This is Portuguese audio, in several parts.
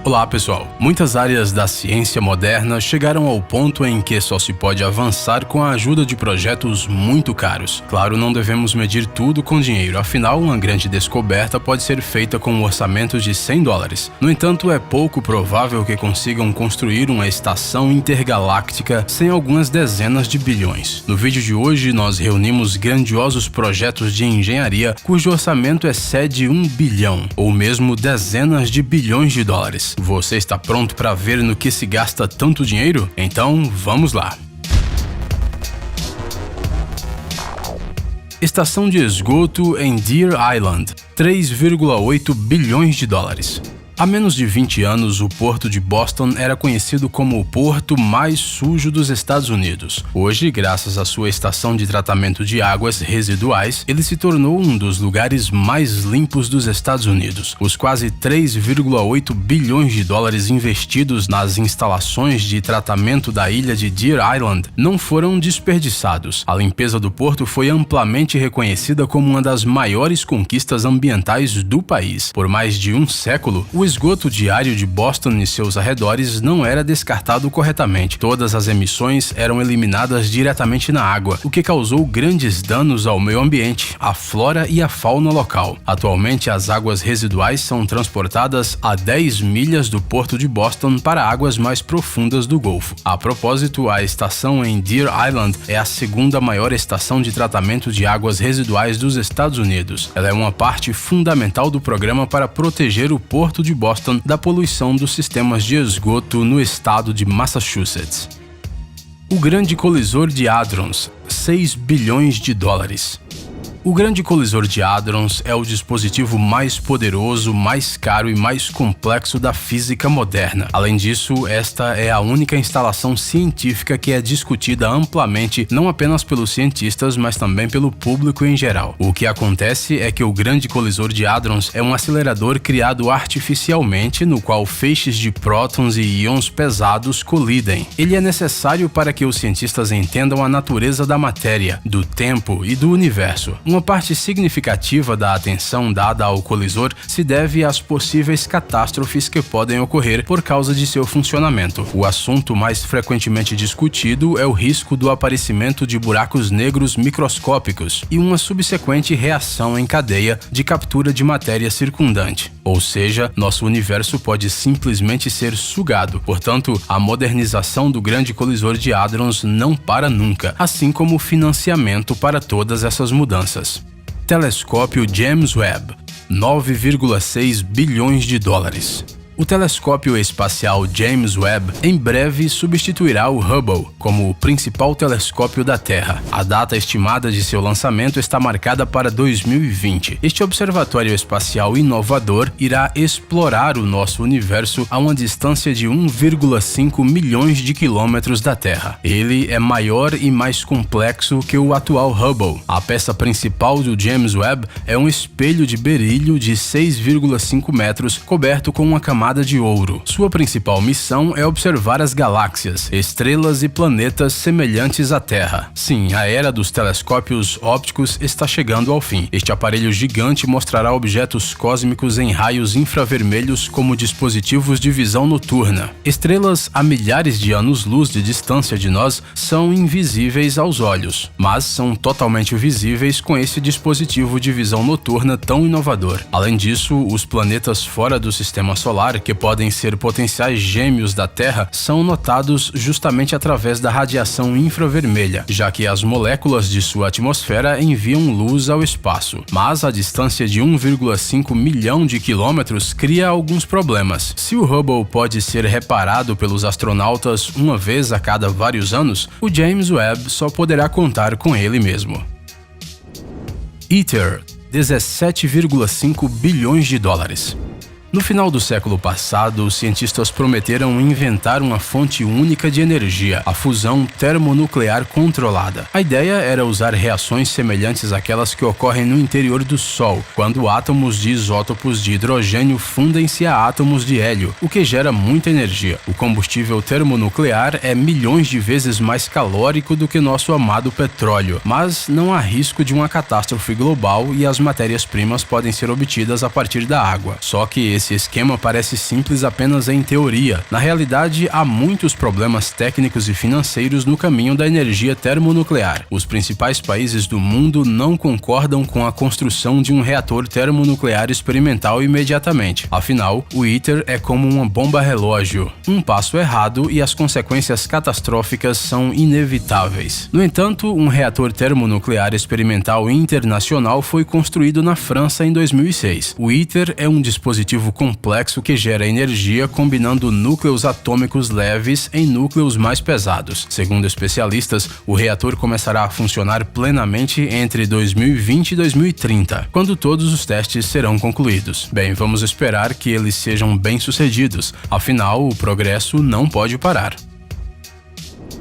Olá pessoal, muitas áreas da ciência moderna chegaram ao ponto em que só se pode avançar com a ajuda de projetos muito caros. Claro, não devemos medir tudo com dinheiro, afinal uma grande descoberta pode ser feita com um orçamento de $100. No entanto, é pouco provável que consigam construir uma estação intergaláctica sem algumas dezenas de bilhões. No vídeo de hoje nós reunimos grandiosos projetos de engenharia cujo orçamento excede 1 bilhão, ou mesmo dezenas de bilhões de dólares. Você está pronto para ver no que se gasta tanto dinheiro? Então, vamos lá! Estação de esgoto em Deer Island, 3,8 bilhões de dólares. Há menos de 20 anos, o Porto de Boston era conhecido como o porto mais sujo dos Estados Unidos. Hoje, graças à sua estação de tratamento de águas residuais, ele se tornou um dos lugares mais limpos dos Estados Unidos. Os quase 3,8 bilhões de dólares investidos nas instalações de tratamento da ilha de Deer Island não foram desperdiçados. A limpeza do porto foi amplamente reconhecida como uma das maiores conquistas ambientais do país. Por mais de um século, o esgoto diário de Boston e seus arredores não era descartado corretamente. Todas as emissões eram eliminadas diretamente na água, o que causou grandes danos ao meio ambiente, à flora e à fauna local. Atualmente, as águas residuais são transportadas a 10 milhas do Porto de Boston para águas mais profundas do Golfo. A propósito, a estação em Deer Island é a segunda maior estação de tratamento de águas residuais dos Estados Unidos. Ela é uma parte fundamental do programa para proteger o Porto de Boston da poluição dos sistemas de esgoto no estado de Massachusetts. O Grande Colisor de Hadrons, 6 bilhões de dólares. O Grande Colisor de Hadrons é o dispositivo mais poderoso, mais caro e mais complexo da física moderna. Além disso, esta é a única instalação científica que é discutida amplamente não apenas pelos cientistas, mas também pelo público em geral. O que acontece é que o Grande Colisor de Hadrons é um acelerador criado artificialmente no qual feixes de prótons e íons pesados colidem. Ele é necessário para que os cientistas entendam a natureza da matéria, do tempo e do universo. Uma parte significativa da atenção dada ao colisor se deve às possíveis catástrofes que podem ocorrer por causa de seu funcionamento. O assunto mais frequentemente discutido é o risco do aparecimento de buracos negros microscópicos e uma subsequente reação em cadeia de captura de matéria circundante. Ou seja, nosso universo pode simplesmente ser sugado. Portanto, a modernização do Grande Colisor de Hadrons não para nunca, assim como o financiamento para todas essas mudanças. Telescópio James Webb, 9,6 bilhões de dólares. O telescópio espacial James Webb em breve substituirá o Hubble como o principal telescópio da Terra. A data estimada de seu lançamento está marcada para 2020. Este observatório espacial inovador irá explorar o nosso universo a uma distância de 1,5 milhões de quilômetros da Terra. Ele é maior e mais complexo que o atual Hubble. A peça principal do James Webb é um espelho de berílio de 6,5 metros coberto com uma camada de ouro. Sua principal missão é observar as galáxias, estrelas e planetas semelhantes à Terra. Sim, a era dos telescópios ópticos está chegando ao fim. Este aparelho gigante mostrará objetos cósmicos em raios infravermelhos como dispositivos de visão noturna. Estrelas a milhares de anos-luz de distância de nós são invisíveis aos olhos, mas são totalmente visíveis com esse dispositivo de visão noturna tão inovador. Além disso, os planetas fora do sistema solar, que podem ser potenciais gêmeos da Terra, são notados justamente através da radiação infravermelha, já que as moléculas de sua atmosfera enviam luz ao espaço. Mas a distância de 1,5 milhão de quilômetros cria alguns problemas. Se o Hubble pode ser reparado pelos astronautas uma vez a cada vários anos, o James Webb só poderá contar com ele mesmo. ITER, 17,5 bilhões de dólares. No final do século passado, os cientistas prometeram inventar uma fonte única de energia, a fusão termonuclear controlada. A ideia era usar reações semelhantes àquelas que ocorrem no interior do Sol, quando átomos de isótopos de hidrogênio fundem-se a átomos de hélio, o que gera muita energia. O combustível termonuclear é milhões de vezes mais calórico do que nosso amado petróleo, mas não há risco de uma catástrofe global e as matérias-primas podem ser obtidas a partir da água. Só que Esse esquema parece simples apenas em teoria. Na realidade, há muitos problemas técnicos e financeiros no caminho da energia termonuclear. Os principais países do mundo não concordam com a construção de um reator termonuclear experimental imediatamente. Afinal, o ITER é como uma bomba relógio. Um passo errado e as consequências catastróficas são inevitáveis. No entanto, um reator termonuclear experimental internacional foi construído na França em 2006. O ITER é um dispositivo complexo que gera energia combinando núcleos atômicos leves em núcleos mais pesados. Segundo especialistas, o reator começará a funcionar plenamente entre 2020 e 2030, quando todos os testes serão concluídos. Bem, vamos esperar que eles sejam bem-sucedidos. Afinal, o progresso não pode parar.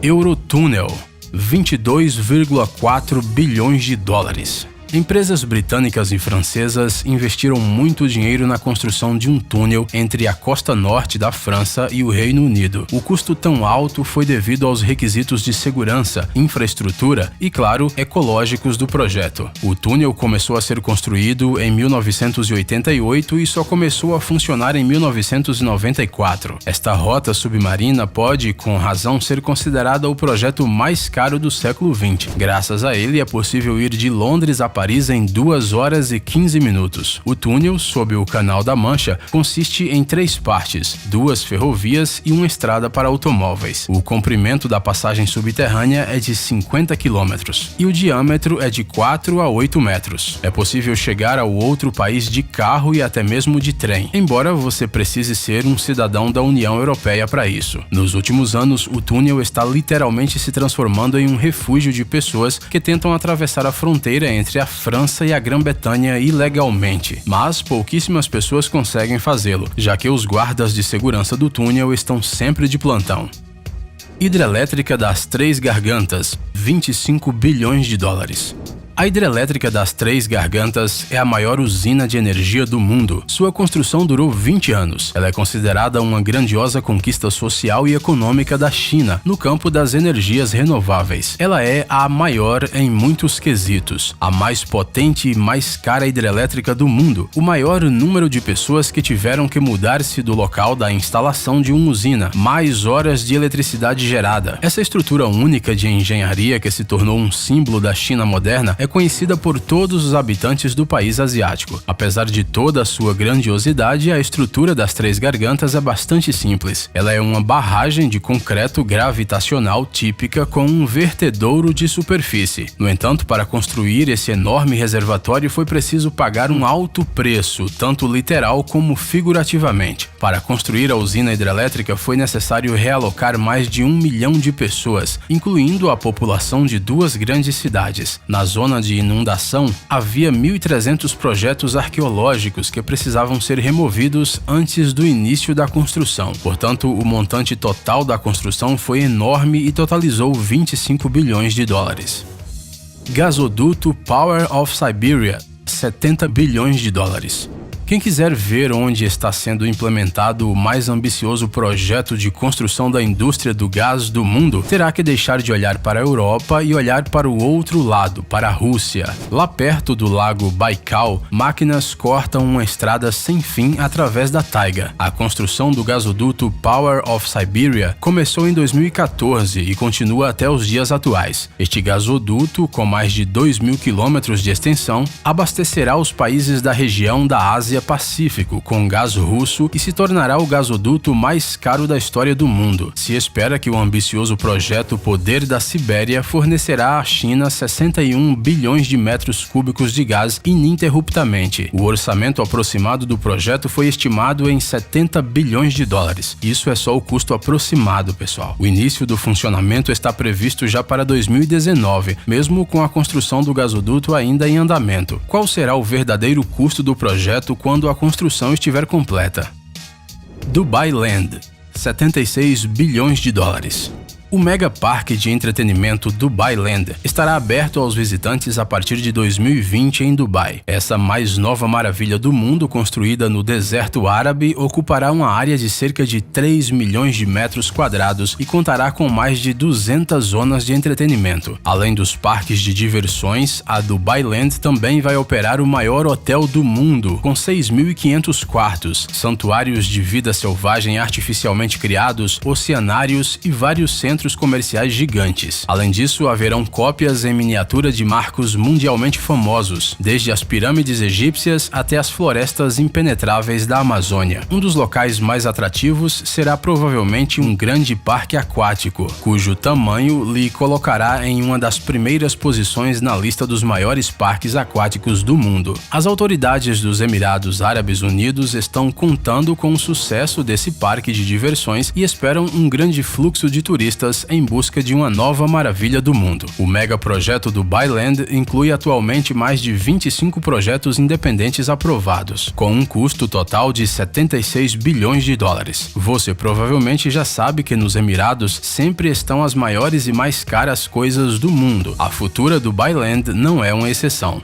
Eurotúnel, 22,4 bilhões de dólares. Empresas britânicas e francesas investiram muito dinheiro na construção de um túnel entre a costa norte da França e o Reino Unido. O custo tão alto foi devido aos requisitos de segurança, infraestrutura e, claro, ecológicos do projeto. O túnel começou a ser construído em 1988 e só começou a funcionar em 1994. Esta rota submarina pode, com razão, ser considerada o projeto mais caro do século XX. Graças a ele, é possível ir de Londres a Paris em 2 horas e 15 minutos. O túnel, sob o Canal da Mancha, consiste em 3 partes, 2 ferrovias e uma estrada para automóveis. O comprimento da passagem subterrânea é de 50 quilômetros e o diâmetro é de 4 a 8 metros. É possível chegar ao outro país de carro e até mesmo de trem, embora você precise ser um cidadão da União Europeia para isso. Nos últimos anos, o túnel está literalmente se transformando em um refúgio de pessoas que tentam atravessar a fronteira entre a França e a Grã-Bretanha ilegalmente, mas pouquíssimas pessoas conseguem fazê-lo, já que os guardas de segurança do túnel estão sempre de plantão. Hidrelétrica das Três Gargantas, 25 bilhões de dólares. A hidrelétrica das Três Gargantas é a maior usina de energia do mundo. Sua construção durou 20 anos. Ela é considerada uma grandiosa conquista social e econômica da China no campo das energias renováveis. Ela é a maior em muitos quesitos, a mais potente e mais cara hidrelétrica do mundo, o maior número de pessoas que tiveram que mudar-se do local da instalação de uma usina, mais horas de eletricidade gerada. Essa estrutura única de engenharia que se tornou um símbolo da China moderna é conhecida por todos os habitantes do país asiático. Apesar de toda a sua grandiosidade, a estrutura das Três Gargantas é bastante simples. Ela é uma barragem de concreto gravitacional típica com um vertedouro de superfície. No entanto, para construir esse enorme reservatório foi preciso pagar um alto preço, tanto literal como figurativamente. Para construir a usina hidrelétrica foi necessário realocar mais de 1 milhão de pessoas, incluindo a população de 2 grandes cidades. Na zona de inundação, havia 1.300 projetos arqueológicos que precisavam ser removidos antes do início da construção. Portanto, o montante total da construção foi enorme e totalizou 25 bilhões de dólares. Gasoduto Power of Siberia, 70 bilhões de dólares. Quem quiser ver onde está sendo implementado o mais ambicioso projeto de construção da indústria do gás do mundo, terá que deixar de olhar para a Europa e olhar para o outro lado, para a Rússia. Lá perto do lago Baikal, máquinas cortam uma estrada sem fim através da taiga. A construção do gasoduto Power of Siberia começou em 2014 e continua até os dias atuais. Este gasoduto, com mais de 2.000 quilômetros de extensão, abastecerá os países da região da Ásia Pacífico com gás russo e se tornará o gasoduto mais caro da história do mundo. Se espera que o ambicioso projeto Poder da Sibéria fornecerá à China 61 bilhões de metros cúbicos de gás ininterruptamente. O orçamento aproximado do projeto foi estimado em 70 bilhões de dólares. Isso é só o custo aproximado, pessoal. O início do funcionamento está previsto já para 2019, mesmo com a construção do gasoduto ainda em andamento. Qual será o verdadeiro custo do projeto quando a construção estiver completa? Dubai Land, 76 bilhões de dólares. O mega parque de entretenimento Dubai Land estará aberto aos visitantes a partir de 2020 em Dubai. Essa mais nova maravilha do mundo, construída no deserto árabe, ocupará uma área de cerca de 3 milhões de metros quadrados e contará com mais de 200 zonas de entretenimento. Além dos parques de diversões, a Dubai Land também vai operar o maior hotel do mundo, com 6.500 quartos, santuários de vida selvagem artificialmente criados, oceanários e vários centros comerciais gigantes. Além disso, haverão cópias em miniatura de marcos mundialmente famosos, desde as pirâmides egípcias até as florestas impenetráveis da Amazônia. Um dos locais mais atrativos será provavelmente um grande parque aquático, cujo tamanho lhe colocará em uma das primeiras posições na lista dos maiores parques aquáticos do mundo. As autoridades dos Emirados Árabes Unidos estão contando com o sucesso desse parque de diversões e esperam um grande fluxo de turistas em busca de uma nova maravilha do mundo. O mega projeto Dubai Land inclui atualmente mais de 25 projetos independentes aprovados, com um custo total de 76 bilhões de dólares. Você provavelmente já sabe que nos Emirados sempre estão as maiores e mais caras coisas do mundo. A futura Dubai Land não é uma exceção.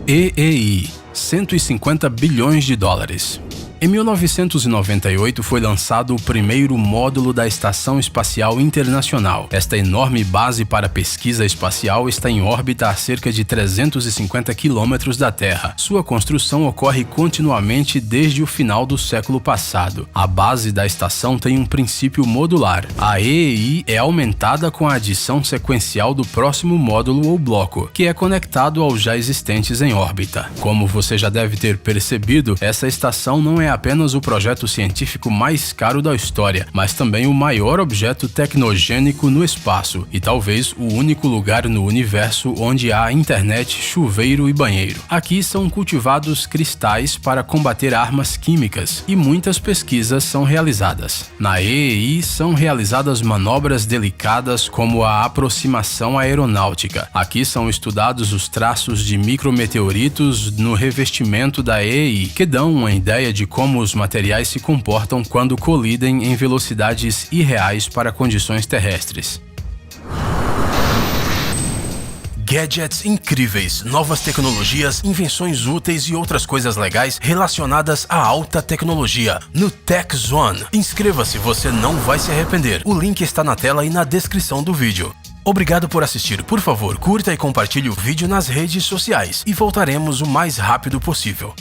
EEI, 150 bilhões de dólares. Em 1998 foi lançado o primeiro módulo da Estação Espacial Internacional. Esta enorme base para pesquisa espacial está em órbita a cerca de 350 quilômetros da Terra. Sua construção ocorre continuamente desde o final do século passado. A base da estação tem um princípio modular. A EEI é aumentada com a adição sequencial do próximo módulo ou bloco, que é conectado aos já existentes em órbita. Como você já deve ter percebido, essa estação não é apenas o projeto científico mais caro da história, mas também o maior objeto tecnogênico no espaço e talvez o único lugar no universo onde há internet, chuveiro e banheiro. Aqui são cultivados cristais para combater armas químicas e muitas pesquisas são realizadas. Na EEI são realizadas manobras delicadas como a aproximação aeronáutica. Aqui são estudados os traços de micrometeoritos no revestimento da EEI, que dão uma ideia de como os materiais se comportam quando colidem em velocidades irreais para condições terrestres. Gadgets incríveis, novas tecnologias, invenções úteis e outras coisas legais relacionadas à alta tecnologia no Tech Zone. Inscreva-se, você não vai se arrepender. O link está na tela e na descrição do vídeo. Obrigado por assistir. Por favor, curta e compartilhe o vídeo nas redes sociais e voltaremos o mais rápido possível.